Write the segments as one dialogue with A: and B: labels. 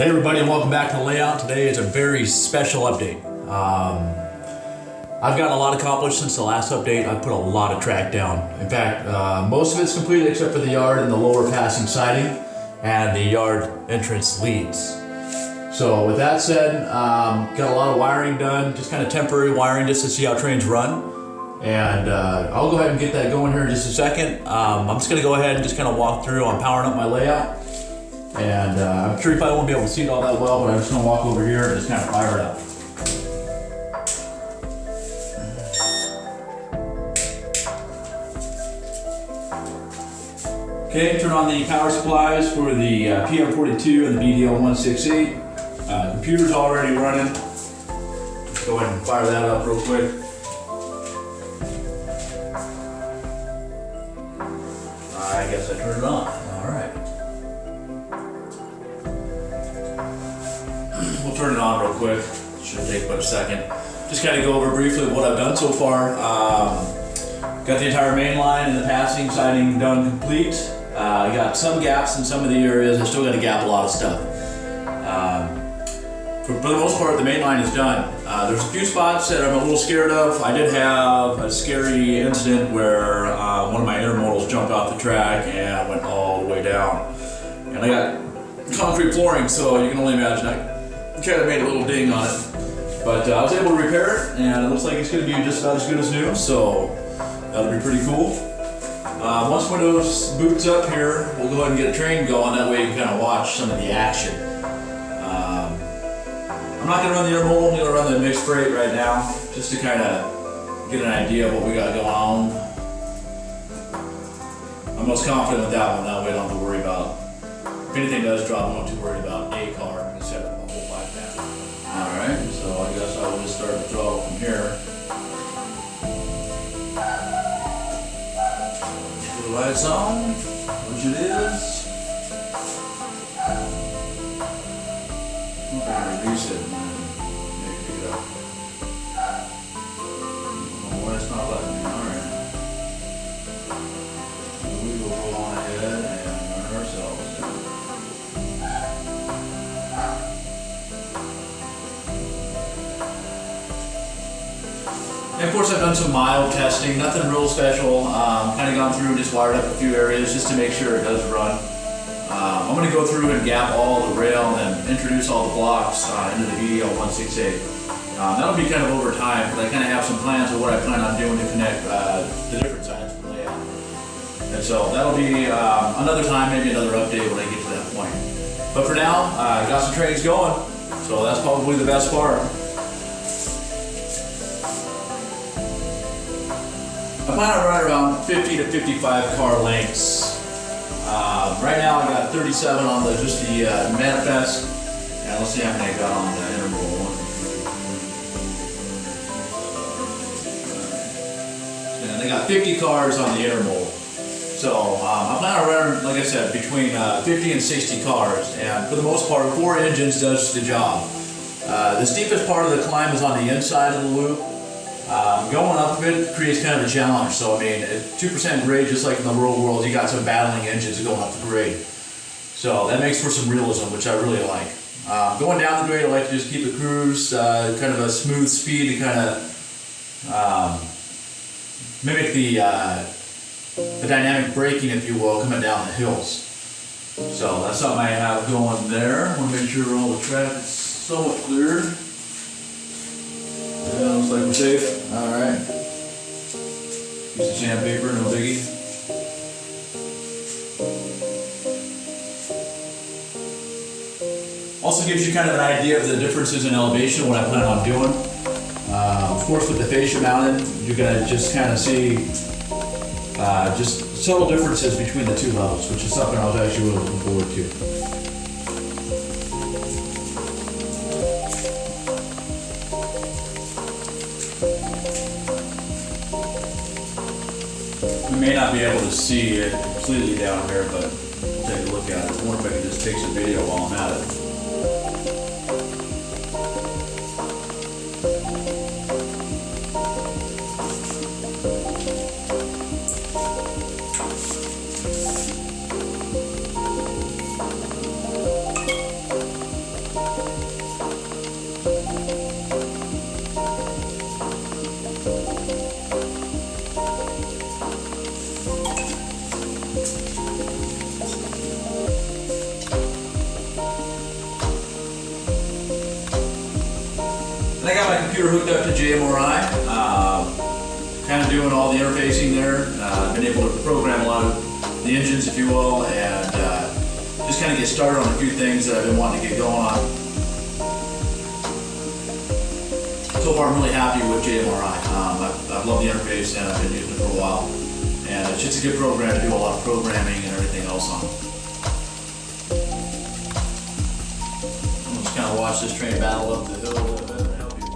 A: Hey everybody, and welcome back to the layout. Today is a very special update. I've gotten a lot accomplished since the last update. I put a lot of track down. In fact, most of it's completed except for the yard and the lower passing siding and the yard entrance leads. So with that said, got a lot of wiring done, just kind of temporary wiring just to see how trains run. And I'll go ahead and get that going here in just a second. I'm just gonna go ahead and just kind of walk through on powering up my layout. And I'm sure you probably won't be able to see it all that well, but I'm just gonna walk over here and just kind of fire it up. Okay, turn on the power supplies for the PM42 and the BDL168. Computer's already running. Let's go ahead and fire that up real quick. I guess I turned it on. All right. We'll turn it on real quick. Should take but a second. Just kind of go over briefly what I've done so far. Got the entire main line and the passing siding done complete. I got some gaps in some of the areas. I still got to gap a lot of stuff. For the most part, the main line is done. There's a few spots that I'm a little scared of. I did have a scary incident where one of my intermodals jumped off the track and went all the way down. And I got concrete flooring, so you can only imagine I kind of made a little ding on it. But I was able to repair it, and it looks like it's going to be just about as good as new, so that'll be pretty cool. Once one of those boots up here, we'll go ahead and get a train going. That way you can kind of watch some of the action. I'm not going to run the intermodal, I'm going to run the mixed freight right now, just to kind of get an idea of what we got going on. I'm most confident with that one, that way I don't have to worry about, if anything does drop, I'm not too worried about a car instead of a whole 5-man. Alright, so I guess I will just start the throttle from here. Put the lights on, which it is. I'm going to release it and then maybe pick it up. Oh, why it's not letting me, alright. We will go on ahead and run ourselves. And of course I've done some mild testing, nothing real special. Kind of gone through and just wired up a few areas just to make sure it does run. I'm going to go through and gap all the rail and introduce all the blocks into the BDL168. That'll be kind of over time, because I kind of have some plans of what I plan on doing to connect the different sides of the layout. And so that'll be another time, maybe another update when I get to that point. But for now, I got some trains going, so that's probably the best part. I plan on running around 50 to 55 car lengths. Right now I got 37 on just the manifest, and let's see how many I got on the interval. And I got 50 cars on the interval. So I plan on running, like I said, between 50 and 60 cars, and for the most part 4 engines does the job. The steepest part of the climb is on the inside of the loop. Going up a bit creates kind of a challenge, so I mean, at 2% grade, just like in the real world, you got some battling engines going up the grade. So that makes for some realism, which I really like. Going down the grade, I like to just keep the cruise kind of a smooth speed to kind of mimic the dynamic braking, if you will, coming down the hills. So that's something I have going there. I want to make sure all the track is somewhat cleared. Yeah, looks like we're safe. Alright. Use the sandpaper, no biggie. Also gives you kind of an idea of the differences in elevation, what I plan on doing. Of course, with the fascia mounted, you're going to just kind of see just subtle differences between the two levels, which is something I was actually really looking forward to. We may not be able to see it completely down here, but we'll take a look at it. I wonder if I can just take some video while I'm at it. hooked up to JMRI, kind of doing all the interfacing there. Been able to program a lot of the engines, if you will, and just kind of get started on a few things that I've been wanting to get going on. So far, I'm really happy with JMRI. I've loved the interface, and I've been using it for a while. And it's just a good program to do a lot of programming and everything else on. Just kind of watch this train battle up the hill a little bit and help you.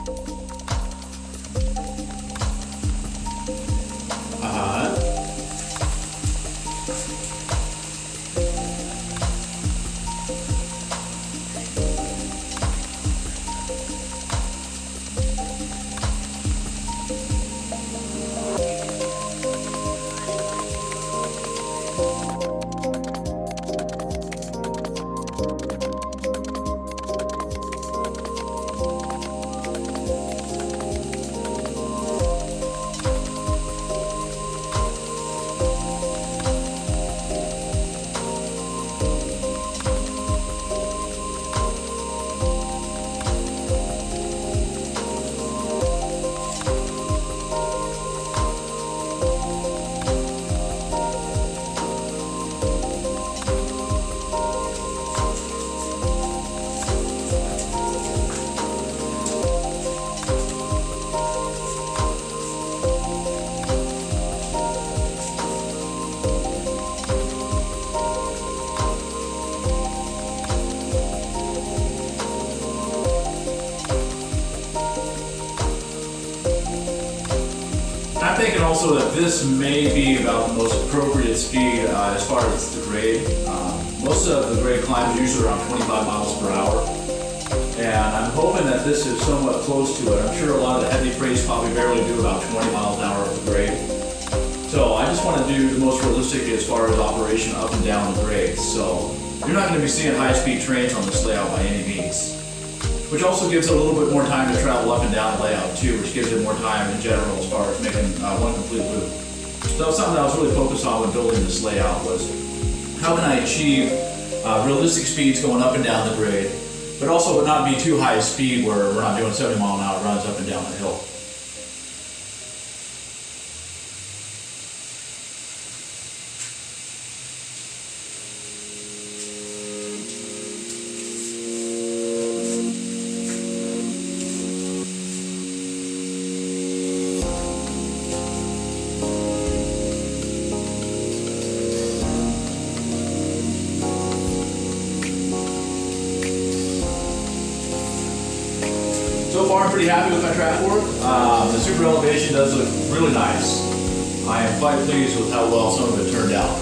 A: I'm thinking also that this may be about the most appropriate speed as far as the grade. Most of the grade climbs are usually around 25 miles per hour. And I'm hoping that this is somewhat close to it. I'm sure a lot of the heavy freights probably barely do about 20 miles an hour of the grade. So I just want to do the most realistic as far as operation up and down the grade. So you're not going to be seeing high-speed trains on this layout by any means. Which also gives it a little bit more time to travel up and down the layout too, which gives it more time in general as far as making one complete loop. So that was something that I was really focused on when building this layout was how can I achieve realistic speeds going up and down the grade, but also not be too high speed where we're not doing 70 mile an hour runs up and down the hill. So far, I'm pretty happy with my track work. The super elevation does look really nice. I am quite pleased with how well some of it turned out.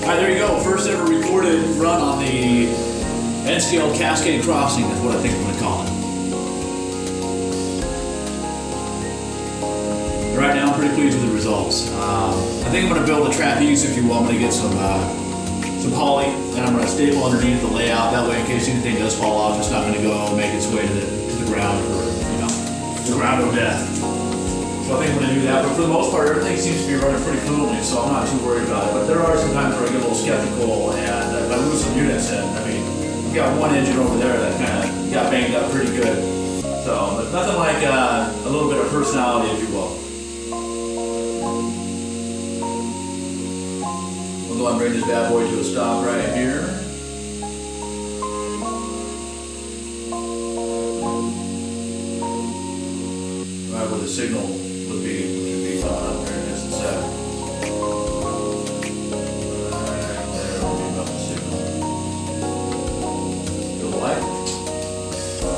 A: Alright, there you go. First ever recorded run on the N-scale Cascade Crossing is what I think I'm going to call it. Right now I'm pretty pleased with the results. I think I'm going to build a trapeze, if you will. I'm going to get some poly and I'm going to staple underneath the layout. That way in case anything does fall off, it's not going to go make its way to the ground or, the ground of death. So I think I'm going to do that, but for the most part, everything seems to be running pretty fluently, so I'm not too worried about it. But there are some times where I get a little skeptical, and if I lose some units, and I've got one engine over there that kind of got banged up pretty good. So, but nothing like a little bit of personality, if you will. We'll go and bring this bad boy to a stop right here. Right where the signal would be, which would be coming up here in just a sec. Right there will be about the signal. Go light.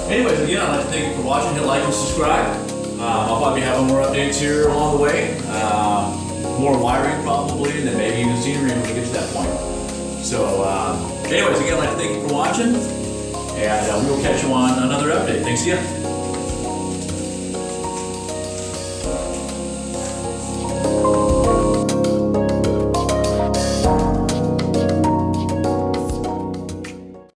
A: Anyways, again, I'd like to thank you for watching. Hit like and subscribe. I'll probably be having more updates here along the way. More wiring probably, and then maybe even scenery when we get to that point. So, anyways, again, I'd like to thank you for watching, and we will catch you on another update. Thanks again.